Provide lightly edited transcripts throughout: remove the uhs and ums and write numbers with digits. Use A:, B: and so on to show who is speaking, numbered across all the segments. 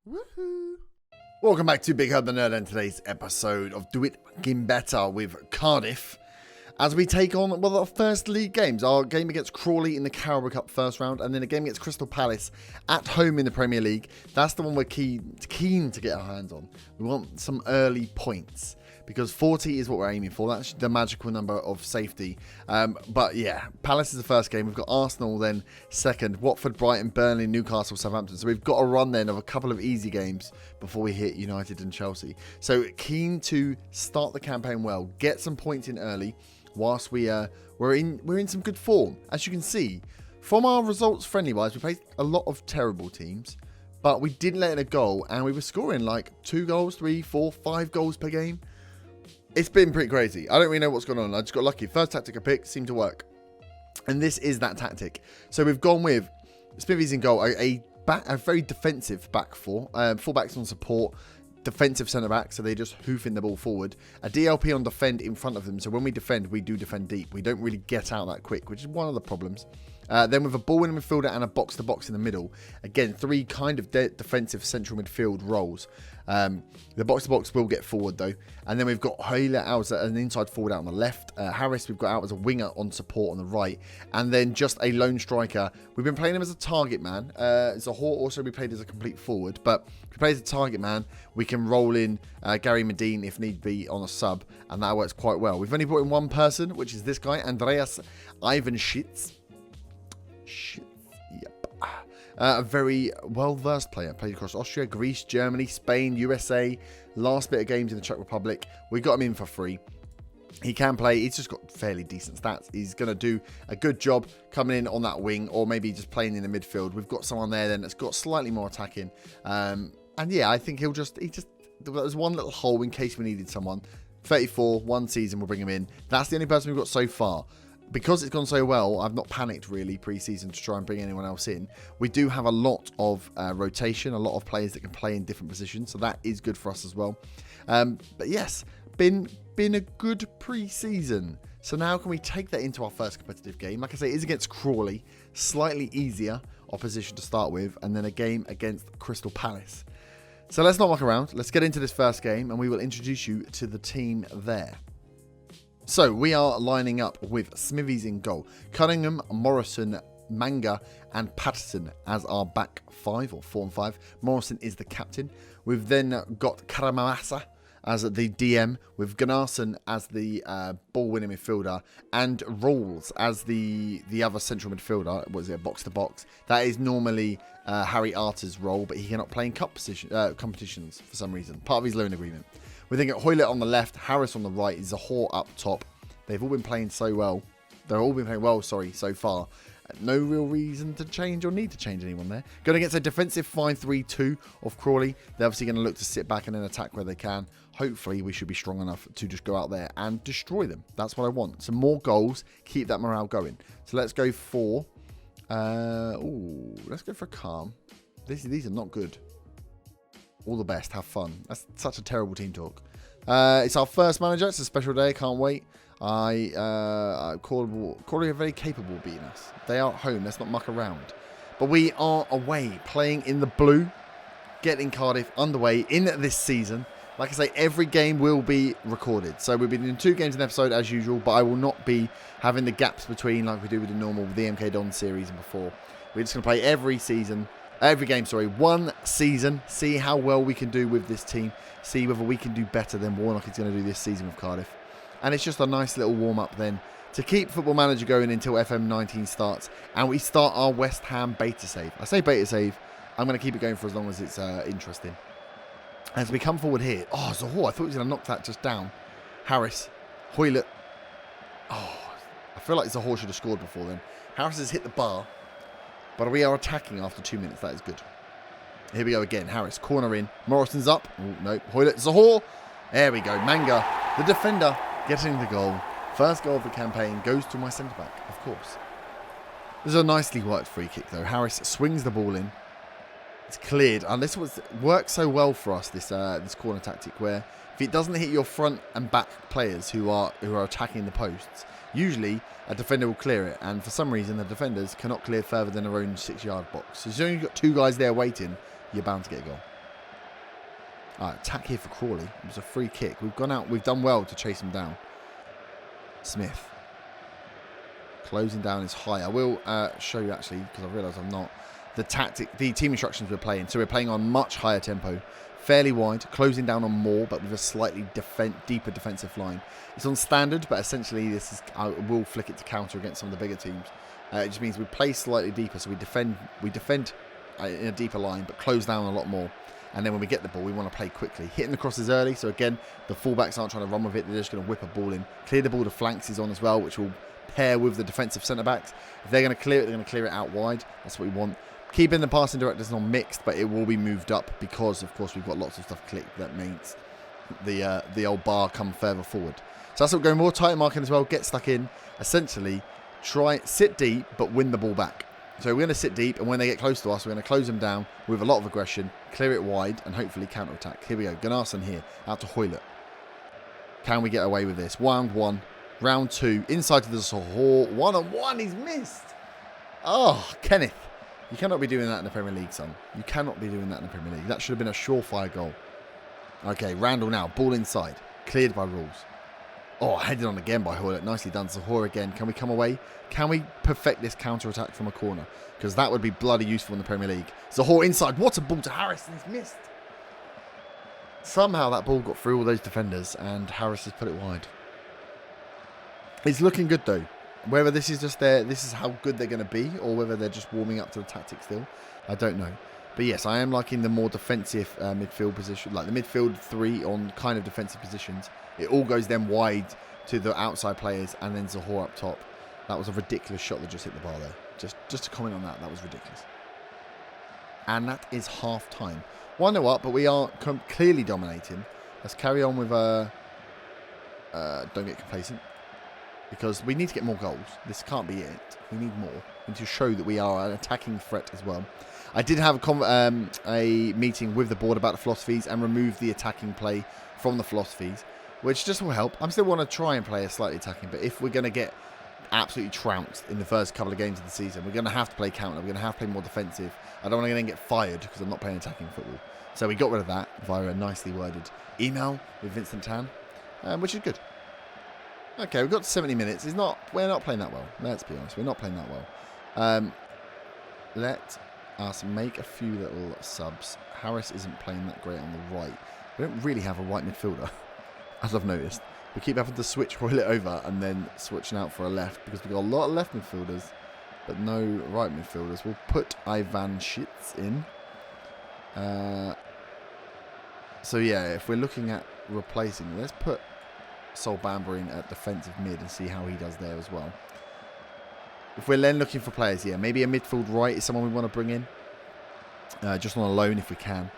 A: Woohoo! Welcome back to Big Herb the Nerd and today's episode of Do It Fucking Better with Cardiff. As we take on, our first league games. Our game against Crawley in the Carabao Cup first round, and then a game against Crystal Palace at home in the Premier League. That's the one we're keen to get our hands on. We want some early points, because 40 is what we're aiming for. That's the magical number of safety. But yeah, Palace is the first game. We've got Arsenal then second. Watford, Brighton, Burnley, Newcastle, Southampton. So we've got a run then of a couple of easy games before we hit United and Chelsea. So keen to start the campaign well, get some points in early, whilst we're in some good form. As you can see, from our results friendly-wise, we played a lot of terrible teams, but we didn't let in a goal, and we were scoring like 2 goals, 3, 4, 5 goals per game. It's been pretty crazy. I don't really know what's going on. I just got lucky. First tactic I picked seemed to work. And this is that tactic. So we've gone with Smithies in goal, a very defensive back four. Fullbacks on support, defensive centre-back, so they're just hoofing the ball forward. A DLP on defend in front of them, so when we defend, we do defend deep. We don't really get out that quick, which is one of the problems. Then with a ball-winning midfielder and a box-to-box in the middle. Again, 3 kind of defensive central midfield roles. The box-to-box will get forward, though. And then we've got Hoyle out as an inside forward out on the left. Harris we've got out as a winger on support on the right. And then just a lone striker. We've been playing him as a target man. Zahor also we played as a complete forward. But if we play as a target man, we can roll in Gary Medine if need be on a sub. And that works quite well. We've only brought in one person, which is this guy, Andreas Ivanschitz. Yep. A very well-versed player. Played across Austria, Greece, Germany, Spain, USA. Last bit of games in the Czech Republic. We got him in for free. He can play. He's just got fairly decent stats. He's going to do a good job coming in on that wing, or maybe just playing in the midfield. We've got someone there then that's got slightly more attacking. And yeah, I think there's one little hole in case we needed someone. 34, 1 season, we'll bring him in. That's the only person we've got so far. Because it's gone so well, I've not panicked really pre-season to try and bring anyone else in. We do have a lot of rotation, a lot of players that can play in different positions, so that is good for us as well. But yes, been a good pre-season. So now can we take that into our first competitive game? Like I say, it is against Crawley, slightly easier opposition to start with, and then a game against Crystal Palace. So let's not muck around. Let's get into this first game, and we will introduce you to the team there. So we are lining up with Smithies in goal, Cunningham, Morrison, Manga and Patterson as our back 5 or 4 and 5. Morrison is the captain. We've then got Karamasa as the DM, with Gunnarsson as the ball-winning midfielder, and Rawls as the other central midfielder. Was it a box-to-box? That is normally Harry Arter's role, but he cannot play in competitions for some reason. Part of his loan agreement. We then got Hoyle on the left, Harris on the right, Zahor up top. They've all been playing so well. So far. No real reason to change or need to change anyone there. Going against a defensive 5-3-2 of Crawley. They're obviously going to look to sit back and then attack where they can. Hopefully, we should be strong enough to just go out there and destroy them. That's what I want. Some more goals. Keep that morale going. So let's go for... let's go for calm. These are not good. All the best. Have fun. That's such a terrible team talk. It's our first manager. It's a special day. Can't wait. Crawley are very capable of beating us. They are at home. Let's not muck around. But we are away, playing in the blue, getting Cardiff underway in this season. Like I say, every game will be recorded. So we've been doing 2 games an episode as usual, but I will not be having the gaps between like we do with the normal, the MK Don series and before. We're just going to play every game, 1 season, see how well we can do with this team, see whether we can do better than Warnock is going to do this season with Cardiff. And it's just a nice little warm-up then to keep Football Manager going until FM19 starts, and we start our West Ham beta save. I say beta save, I'm going to keep it going for as long as it's interesting. As we come forward here, Zahor, I thought he was going to knock that just down. Harris, Hoyle. I feel like Zahor should have scored before then. Harris has hit the bar. But we are attacking after 2 minutes. That is good. Here we go again. Harris, corner in. Morrison's up. Oh, no. Hoyle. Zahor. There we go. Manga, the defender, getting the goal. First goal of the campaign goes to my centre-back, of course. This is a nicely worked free kick, though. Harris swings the ball in. It's cleared. And this works so well for us, this corner tactic, where if it doesn't hit your front and back players who are attacking the posts, usually a defender will clear it, and for some reason the defenders cannot clear further than their own 6-yard box. So as soon as you've got 2 guys there waiting, you're bound to get a goal. Attack here for Crawley. It was a free kick. We've gone out. We've done well to chase him down. Smith. Closing down is high. I will show you actually, because I realise I'm not. The team instructions we're playing. So we're playing on much higher tempo. Fairly wide. Closing down on more, but with a slightly deeper defensive line. It's on standard, but essentially this is. I will flick it to counter against some of the bigger teams. It just means we play slightly deeper. So we defend in a deeper line, but close down a lot more. And then when we get the ball, we want to play quickly. Hitting the crosses early. So again, the fullbacks aren't trying to run with it. They're just going to whip a ball in. Clear the ball to flanks is on as well, which will pair with the defensive centre-backs. If they're going to clear it, they're going to clear it out wide. That's what we want. Keeping the passing directors on mixed, but it will be moved up because, of course, we've got lots of stuff clicked that makes the old bar come further forward. So that's what we're going more tight marking as well. Get stuck in. Essentially, sit deep, but win the ball back. So we're going to sit deep, and when they get close to us, we're going to close them down with a lot of aggression, clear it wide, and hopefully counter-attack. Here we go. Gunnarsson here, out to Hoylett. Can we get away with this? Round 1, round 2, inside to the Sahor. 1-on-1, he's missed. Oh, Kenneth. You cannot be doing that in the Premier League, son. You cannot be doing that in the Premier League. That should have been a surefire goal. Okay, Randall now. Ball inside. Cleared by Rules. Oh, headed on again by Hoylett. Nicely done. Zahor again. Can we come away? Can we perfect this counter-attack from a corner? Because that would be bloody useful in the Premier League. Zahor inside. What a ball to Harris. And he's missed. Somehow that ball got through all those defenders and Harris has put it wide. It's looking good though. Whether this is just this is how good they're going to be, or whether they're just warming up to the tactic still, I don't know. But yes, I am liking the more defensive midfield position, like the midfield 3 on kind of defensive positions. It all goes then wide to the outside players and then Zahor up top. That was a ridiculous shot that just hit the bar there. Just to comment on that, that was ridiculous. And that is half time. 1-0 up, but we are clearly dominating. Let's carry on with don't get complacent. Because we need to get more goals. This can't be it. We need more. We need to show that we are an attacking threat as well. I did have a meeting with the board about the philosophies and remove the attacking play from the philosophies, which just will help. I still want to try and play a slightly attacking, but if we're going to get absolutely trounced in the first couple of games of the season, we're going to have to play counter. We're going to have to play more defensive. I don't want to then get fired because I'm not playing attacking football. So we got rid of that via a nicely worded email with Vincent Tan, which is good. Okay, we've got 70 minutes. We're not playing that well. Let's be honest. We're not playing that well. Let us make a few little subs. Harris isn't playing that great on the right. We don't really have a right midfielder, as I've noticed. We keep having to switch Hoylett over and then switching out for a left because we've got a lot of left midfielders, but no right midfielders. We'll put Ivan Schitz in. So yeah, if we're looking at replacing, let's put Sol Bamber in at defensive mid and see how he does there as well. If we're then looking for players, yeah, maybe a midfield right is someone we want to bring in. Just on a loan if we can.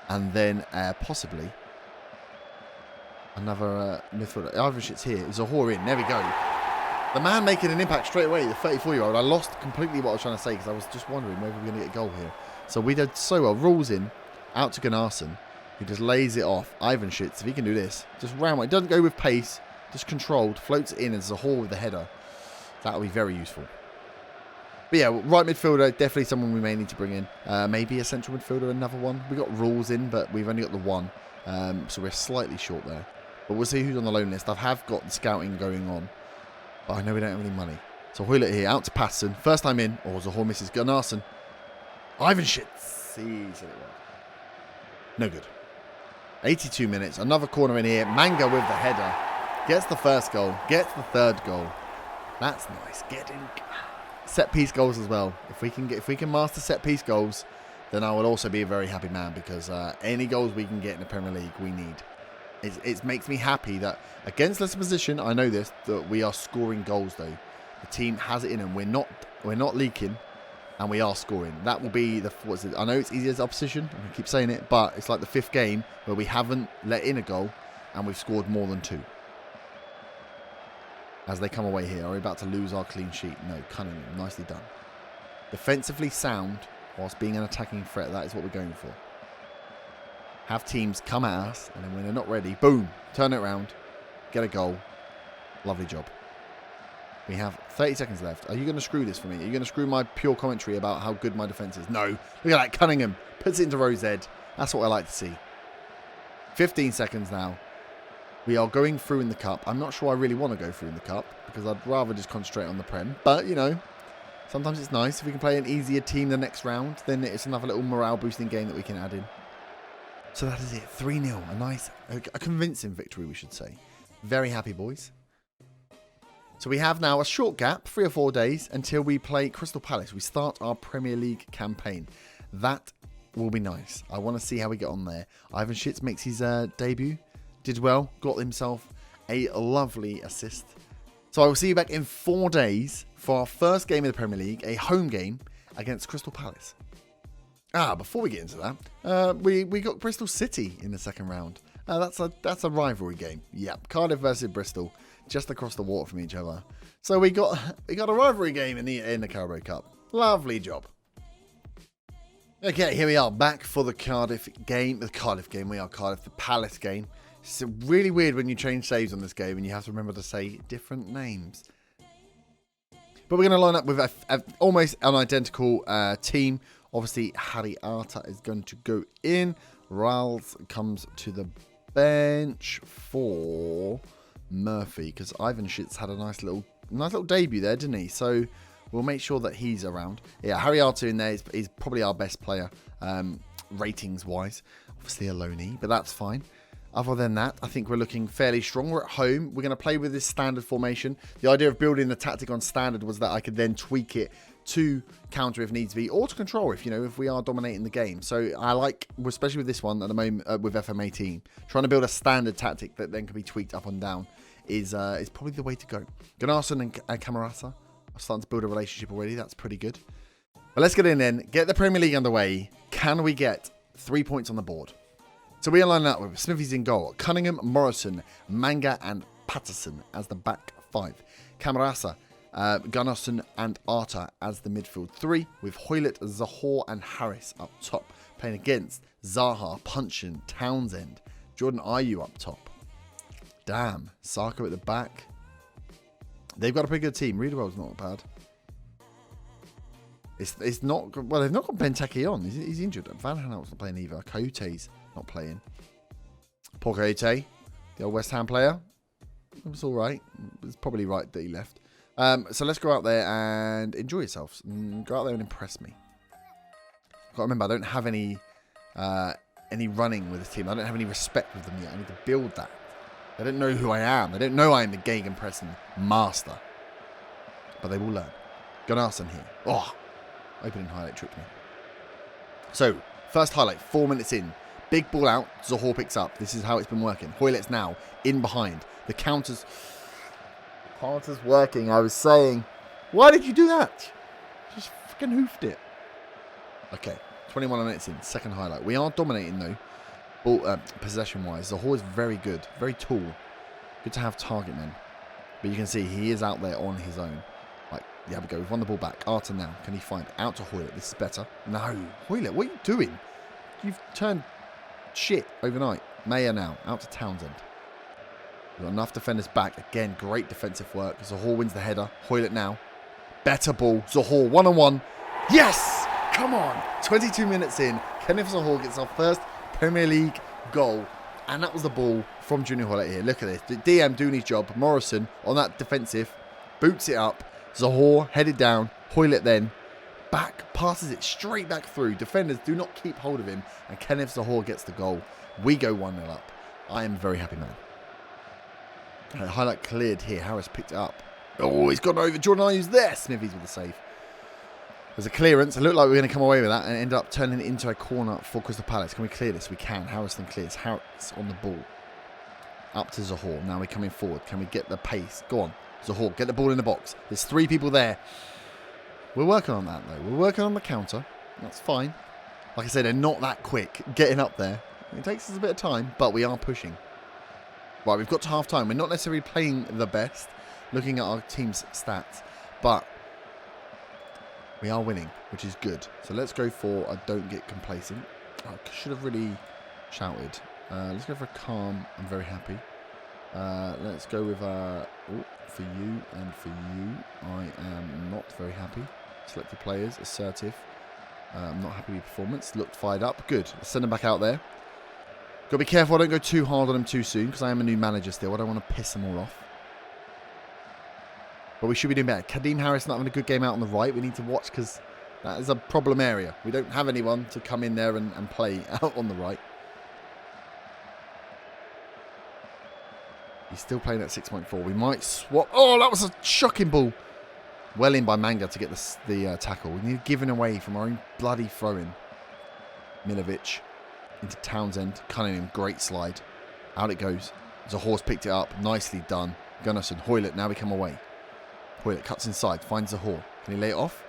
A: And then possibly another midfielder. Ivanshit's here. Zahor in. There we go. The man making an impact straight away, the 34-year-old. I lost completely what I was trying to say because I was just wondering whether we were going to get a goal here. So we did so well. Rules in. Out to Gunnarsson. He just lays it off. Ivanshitz, if he can do this. Just round. It doesn't go with pace. Just controlled. Floats it in as Zahor with the header. That will be very useful. But yeah, right midfielder, definitely someone we may need to bring in. Maybe a central midfielder, another one. We got Rules in, but we've only got the one. So we're slightly short there. But we'll see who's on the loan list. I have got the scouting going on. But I know we don't have any money. So Hoylett here, out to Patterson. First time in. Oh, Zahor misses Gunnarsson. Ivanshitz. Sees it. No good. 82 minutes. Another corner in here. Manga with the header. Gets the first goal. Gets the third goal. That's nice. Getting set piece goals as well. If we can master set piece goals, then I will also be a very happy man because any goals we can get in the Premier League, we need. It makes me happy that against Leicester position, I know this, that we are scoring goals though. The team has it in them. We're not leaking, and we are scoring. That will be I know it's easy as opposition. I keep saying it, but it's like the 5th game where we haven't let in a goal, and we've scored more than 2. As they come away here, are we about to lose our clean sheet? No, Cunningham, nicely done. Defensively sound, whilst being an attacking threat, that is what we're going for. Have teams come at us, and then when they're not ready, boom, turn it around, get a goal. Lovely job. We have 30 seconds left. Are you going to screw this for me? Are you going to screw my pure commentary about how good my defence is? No. Look at that, Cunningham puts it into Rose Ed. That's what I like to see. 15 seconds now. We are going through in the cup. I'm not sure I really want to go through in the cup because I'd rather just concentrate on the Prem. But, you know, sometimes it's nice. If we can play an easier team the next round, then it's another little morale-boosting game that we can add in. So that is it. 3-0. A convincing victory, we should say. Very happy, boys. So we have now a short gap, 3 or 4 days, until we play Crystal Palace. We start our Premier League campaign. That will be nice. I want to see how we get on there. Ivan Schitz makes his debut. Did well. Got himself a lovely assist. So I will see you back in 4 days for our first game of the Premier League, a home game against Crystal Palace. Before we get into that, we got Bristol City in the second round. That's a rivalry game. Yep, Cardiff versus Bristol, just across the water from each other. So we got a rivalry game in the Carabao Cup. Lovely job. Okay, here we are back for the Cardiff game. The Palace game. It's really weird when you change saves on this game and you have to remember to say different names. But we're going to line up with almost an identical team. Obviously, Harry Arter is going to go in. Riles comes to the bench for Murphy because Ivan Schitz had a nice little debut there, didn't he? So we'll make sure that he's around. Yeah, Harry Arter in there is probably our best player, ratings-wise. Obviously a loanee, but that's fine. Other than that, I think we're looking fairly strong. We're at home. We're going to play with this standard formation. The idea of building the tactic on standard was that I could then tweak it to counter if needs be, or to control if we are dominating the game. So I like, especially with this one at the moment with FM18, trying to build a standard tactic that then can be tweaked up and down is probably the way to go. Gunnarsson and Camarasa are starting to build a relationship already. That's pretty good. But let's get in then. Get the Premier League underway. Can we get 3 points on the board? So we are lining up with Smithies in goal, Cunningham, Morrison, Manga and Patterson as the back 5. Camarasa, Gunnarsson and Arter as the midfield 3, with Hoylett, Zahor and Harris up top. Playing against Zaha, Punchin, Townsend, Jordan Ayew up top. Damn, Sarko at the back. They've got a pretty good team. Readwell's not bad. It's not... Well, they've not got Benteke on. He's injured. Van Hanel's not playing either. Coyote's not playing. Poor Coyote, the old West Ham player. It was all right. It's probably right that he left. So let's go out there and enjoy yourselves. Go out there and impress me. I've got to remember, I don't have any running with this team. I don't have any respect with them yet. I need to build that. They don't know who I am. They don't know I am the gegenpressing master. But they will learn. Gunnarsson here. Oh, opening highlight tricked me. So, first highlight, 4 minutes in. Big ball out. Zahor picks up. This is how it's been working. Hoylett's now in behind. The counter's working. I was saying, why did you do that? Just fucking hoofed it. Okay, 21 minutes in. Second highlight. We are dominating though. Ball, possession-wise. Zahor is very good. Very tall. Good to have target men. But you can see he is out there on his own. Right, there we go. We've won the ball back. Arter now. Can he find it? Out to Hoylett. This is better. No. Hoylett, what are you doing? You've turned shit overnight. Mayer now. Out to Townsend. We've got enough defenders back. Again, great defensive work. Zahor wins the header. Hoylett now. Better ball. Zahor, one-on-one. Yes! Come on. 22 minutes in. Kenneth Zahor gets our first Premier League goal. And that was the ball from Junior Hoylett here. Look at this. The DM doing his job. Morrison on that defensive. Boots it up. Zahor headed down. Hoylett then. Back. Passes it straight back through. Defenders do not keep hold of him. And Kenneth Zahor gets the goal. We go 1-0 up. I am a very happy man. Highlight cleared here. Harris picked it up. Oh, he's gone over. Jordan Ayew's there. Smithies with the save. There's a clearance. It looked like we were going to come away with that and end up turning it into a corner for Crystal Palace. Can we clear this? We can. Harrison clears. Harris on the ball. Up to Zahor. Now we're coming forward. Can we get the pace? Go on. Zahor, get the ball in the box. There's 3 people there. We're working on that, though. We're working on the counter. That's fine. Like I said, they're not that quick getting up there. It takes us a bit of time, but we are pushing. Right, we've got to half-time. We're not necessarily playing the best, looking at our team's stats, but we are winning, which is good. So let's go for a don't get complacent. I should have really shouted. Let's go for a calm. I'm very happy. Let's go with for you and for you. I am not very happy. Selected players, assertive. I'm not happy with performance. Looked fired up. Good. Let's send them back out there. Got to be careful I don't go too hard on him too soon because I am a new manager still. I don't want to piss them all off. But we should be doing better. Kadeem Harris not having a good game out on the right. We need to watch because that is a problem area. We don't have anyone to come in there and play out on the right. He's still playing at 6.4. We might swap. Oh, that was a shocking ball. Well in by Manga to get the tackle. We need giving away from our own bloody throw-in. Milovic into Townsend. Cunningham, great slide. Out it goes. Zahor's picked it up. Nicely done. Gunnarsson, Hoylett, now we come away. Hoylett cuts inside, finds Zahor. Can he lay it off?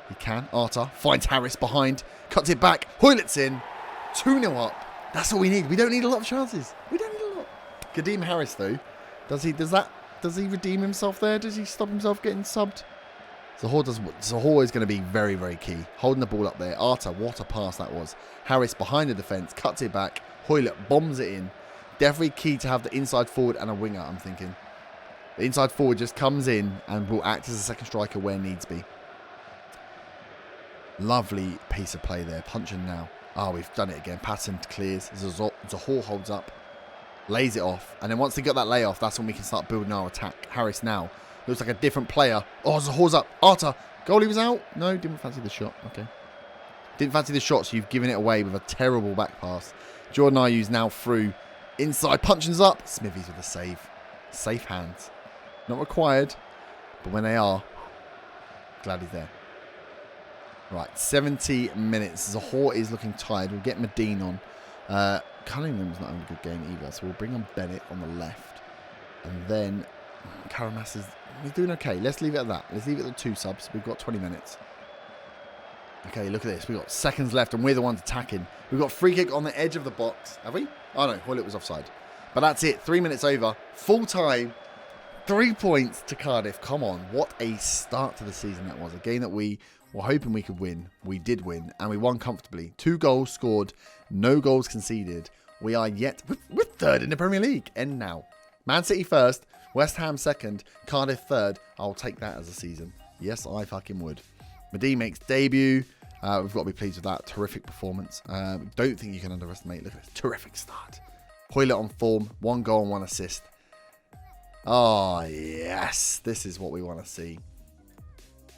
A: He can. Arta finds Harris behind. Cuts it back. Hoylett's in. 2-0 up. That's all we need. We don't need a lot of chances. We don't need a lot. Kadeem Harris, though. Does he redeem himself there? Does he stop himself getting subbed? Zahor is going to be very, very key. Holding the ball up there. Arta, what a pass that was. Harris behind the defence, cuts it back. Hoylett bombs it in. Definitely key to have the inside forward and a winger, I'm thinking. The inside forward just comes in and will act as a second striker where needs be. Lovely piece of play there. Punching now. Oh, we've done it again. Patton clears. Zahor holds up. Lays it off. And then once they got that layoff, that's when we can start building our attack. Harris now. Looks like a different player. Oh, Zahor's up. Arta. Goalie was out. No, didn't fancy the shot. Okay. Didn't fancy the shot, so you've given it away with a terrible back pass. Jordan Ayew's now through. Inside. Punching's up. Smithies with a save. Safe hands. Not required. But when they are, glad he's there. Right, 70 minutes. Zahor is looking tired. We'll get Medine on. Cunningham's not having a good game either, so we'll bring on Bennett on the left. And then Karamas he's doing okay. Let's leave it at that. Let's leave it at the 2 subs. We've got 20 minutes. Okay, look at this. We've got seconds left, and we're the ones attacking. We've got free kick on the edge of the box. Have we? Oh, no. Hoylett was offside. But that's it. 3 minutes over. Full time. 3 points to Cardiff. Come on. What a start to the season that was. A game that we were hoping we could win. We did win, and we won comfortably. 2 goals scored. No goals conceded. We are yet... We're third in the Premier League. End now. Man City first. West Ham second. Cardiff third. I'll take that as a season. Yes, I fucking would. Medine makes debut. We've got to be pleased with that. Terrific performance. Don't think you can underestimate. Look at this. Terrific start. Hoylett on form. 1 goal and 1 assist. Oh, yes. This is what we want to see.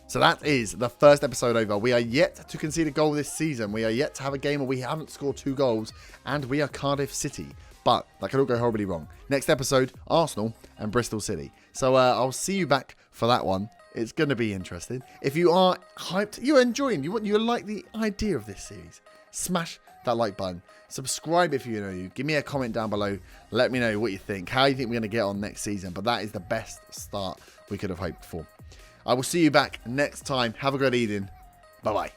A: So that is the first episode over. We are yet to concede a goal this season. We are yet to have a game where we haven't scored 2 goals. And we are Cardiff City. But that could all go horribly wrong. Next episode, Arsenal and Bristol City. So I'll see you back for that one. It's going to be interesting. If you are hyped, you're enjoying, you like the idea of this series, smash that like button. Subscribe if you know you. Give me a comment down below. Let me know what you think. How you think we're going to get on next season. But that is the best start we could have hoped for. I will see you back next time. Have a great evening. Bye-bye.